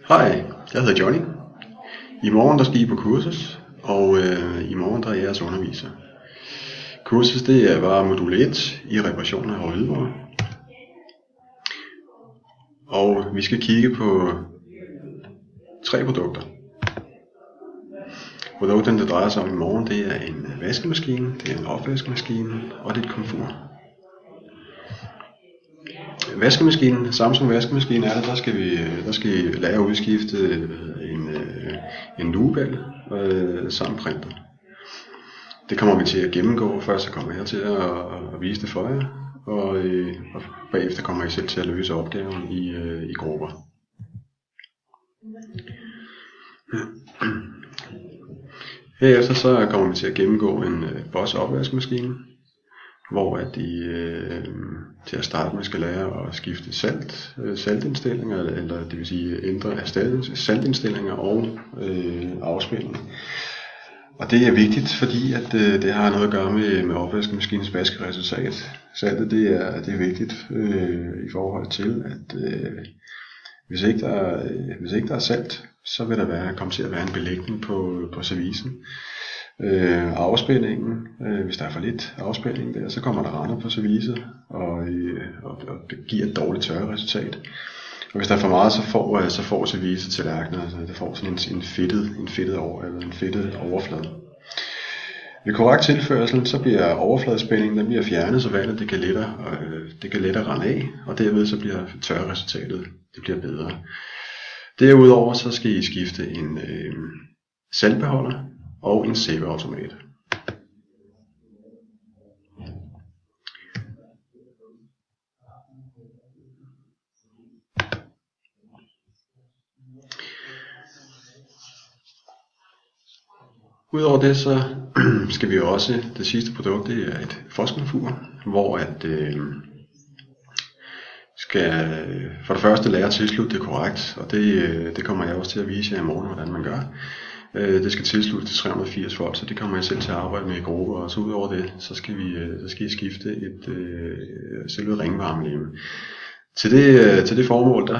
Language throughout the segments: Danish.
Hej, jeg hedder Johnny. I morgen der skal I på kursus, og i morgen der er jeres underviser. Kursus det var modul 1 i reparation af rødvarer. Og vi skal kigge på 3 produkter. Produkterne, der drejer sig om i morgen, det er en vaskemaskine, det er en opvaskemaskine, og det er et komfur. Vaskemaskinen, Samsung vaskemaskine er det, der skal I lære at udskifte en lugebal samt printer. Det kommer vi til at gennemgå. Først så kommer jeg til at vise det for jer, og bagefter kommer I selv til at løse opgaven i grupper. Herefter så kommer vi til at gennemgå en Bosch opvaskemaskine, hvor at I til at starte med skal lære at skifte saltindstillinger, eller det vil sige ændre saltindstillinger og afspilning. Og det er vigtigt, fordi at det har noget at gøre med opvaskemaskinens vaskeresultat. Saltet det er vigtigt i forhold til, at hvis ikke der er salt, så vil der komme til at være en belægning på servicen. Afspændingen, hvis der er for lidt afspænding der, så kommer der render på servicet, og det giver et dårligt tørreresultat. Og hvis der er for meget, så får servicet tallerkener, altså det får sådan en fedtet overflade. Ved korrekt tilførsel, så bliver overfladespændingen den bliver fjernet, så vandet det kan lettere rende af, og derved så bliver tørreresultatet det bliver bedre. Derudover så skal I skifte en saltbeholder og en sæbeautomat. Udover det så skal vi også, det sidste produkt, det er et frostkomfur, hvor at skal for det første lære at tilslutte det korrekt, og det kommer jeg også til at vise jer i morgen, hvordan man gør. Det skal tilsluttes til 380 volt, så det kommer jeg selv til at arbejde med i grupper, og så ud over det, så skal I skifte selve ringvarmelegeme. Til det formål, der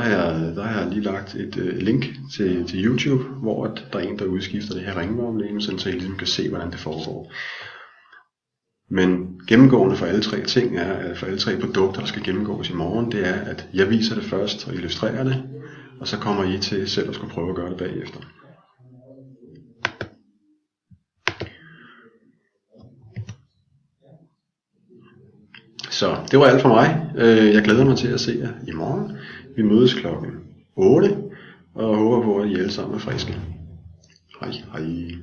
har jeg lige lagt et link til YouTube, hvor der er en, der udskifter det her ringvarmelegeme, så I ligesom kan se, hvordan det foregår. Men gennemgående for alle 3 ting for alle 3 produkter, der skal gennemgås i morgen, det er, at jeg viser det først og illustrerer det, og så kommer I til selv at skulle prøve at gøre det bagefter. Så det var alt for mig. Jeg glæder mig til at se jer i morgen. Vi mødes klokken 8, og håber på, at I alle sammen er friske. Hej hej.